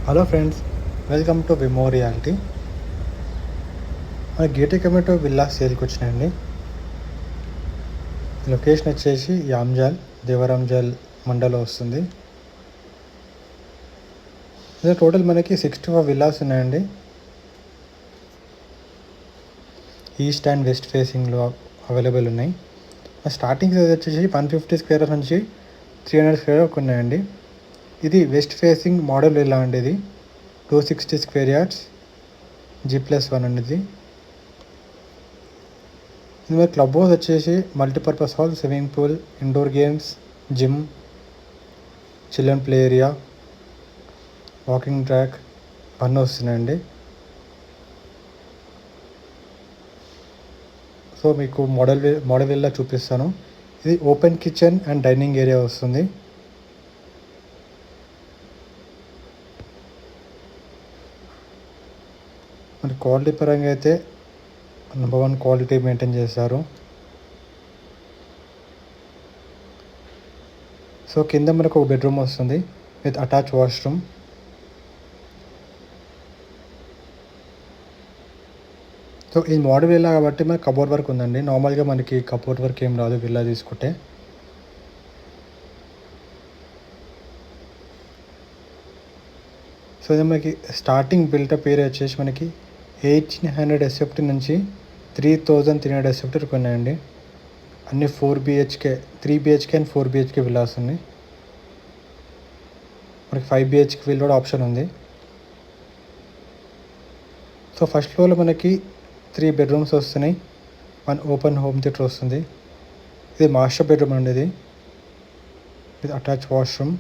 Hello friends, welcome to Vimo reality. మన gated community villa సేల్కి వచ్చినాయండి. లొకేషన్ వచ్చేసి యామ్జాల్, దేవరాంజాల్ మండలో వస్తుంది. ఇది టోటల్ మనకి 65 విల్లాస్ ఉన్నాయండి. ఈస్ట్ అండ్ వెస్ట్ ఫేసింగ్లో అవైలబుల్ ఉన్నాయి. స్టార్టింగ్ సైజ్ వచ్చేసి 150 స్క్వేర్ నుంచి 300 స్క్వేర్ వరకు ఉన్నాయండి. ఇది వెస్ట్ ఫేసింగ్ మోడల్ విల్లా అండి. ఇది 260 స్క్వేర్ యార్డ్స్ G+1 అండి. ఇది మరి క్లబ్ హౌస్ వచ్చేసి multipurpose hall, swimming pool, indoor games, gym, children play area, walking track అన్నీ వస్తున్నాయండి. సో మీకు మోడల్ విల్లా చూపిస్తాను. ఇది open kitchen and dining area వస్తుంది. మరి క్వాలిటీ పరంగా అయితే నెంబర్ 1 క్వాలిటీ మెయింటైన్ చేశారు. సో కింద మనకు ఒక బెడ్రూమ్ వస్తుంది విత్ అటాచ్ వాష్రూమ్. సో ఈ మోడల్ విల్లా కాబట్టి మనకి కబోర్డ్ వర్క్ ఉందండి. నార్మల్గా మనకి కబోర్డ్ వర్క్ ఏం రాదు విల్లా తీసుకుంటే. సో ఇది మనకి స్టార్టింగ్ బిల్టప్ ఏరియా వచ్చేసి మనకి 1800 SFT నుంచి 3300 SFT వరకు ఉన్నాయండి. అన్ని 4 BHK, 3 BHK and 4 BHK villas ఉన్నాయి. మనకి 5 BHK విల్ కూడా ఆప్షన్ ఉంది. సో ఫస్ట్ ఫ్లోర్లో మనకి 3 బెడ్రూమ్స్ వస్తున్నాయి. 1 ఓపెన్ హోమ్ థియేటర్ వస్తుంది. ఇది మాస్టర్ బెడ్రూమ్ అండి. ఇది విత్ అటాచ్ వాష్రూమ్.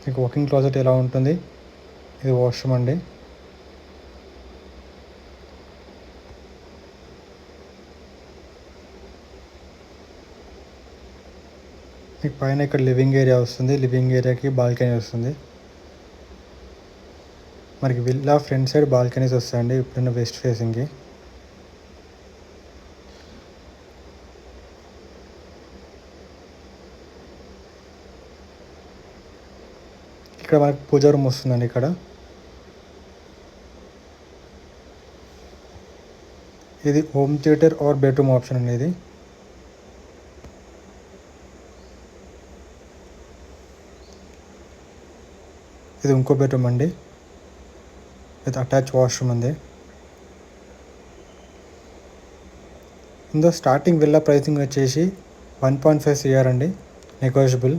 మీకు వాకింగ్ క్లాజెట్ ఎలా ఉంటుంది. ఇది వాష్రూమ్ అండి. మీకు పైన ఇక్కడ లివింగ్ ఏరియా వస్తుంది. లివింగ్ ఏరియాకి బాల్కనీ వస్తుంది. మనకి విల్లా ఫ్రంట్ సైడ్ బాల్కనీస్ వస్తాయండి ఇప్పుడున్న వెస్ట్ ఫేసింగ్కి. ఇక్కడ మనకి పూజా రూమ్ వస్తుందండి. ఇక్కడ ఇది home theatre are bedroom option అండి. ఇది ఇంకో బెడ్రూమ్ అండి విత్ అటాచ్ వాష్రూమ్ ఉంది. ఇందులో స్టార్టింగ్ విల్లా ప్రైసింగ్ వచ్చేసి 1.5 CR అండి, నెగోషియబుల్.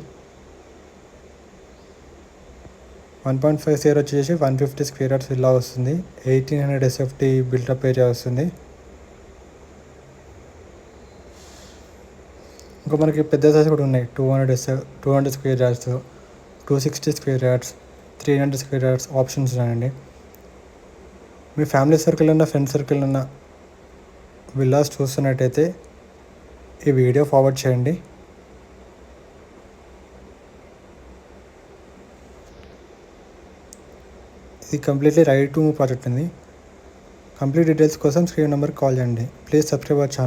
1.5 CR వచ్చేసి 150 స్క్వేర్ యార్డ్స్ విల్లా వస్తుంది. 1800 SFT బిల్టప్ ఏరియా వస్తుంది. ఇంకా మనకి పెద్ద సైజ్ కూడా ఉన్నాయి. 200 square yards, 260 square yards, 300 square yards options ఉన్నాయండి. మీ ఫ్యామిలీ సర్కిల్ ఉన్న ఫ్రెండ్ సర్కిల్ ఉన్న విల్లాస్ చూస్తున్నట్టయితే ఈ వీడియో ఫార్వర్డ్ చేయండి. ఇది completely ready to move project ఉంది. కంప్లీట్ డీటెయిల్స్ కోసం స్క్రీన్ నెంబర్కి కాల్ చేయండి. Please subscribe our channel.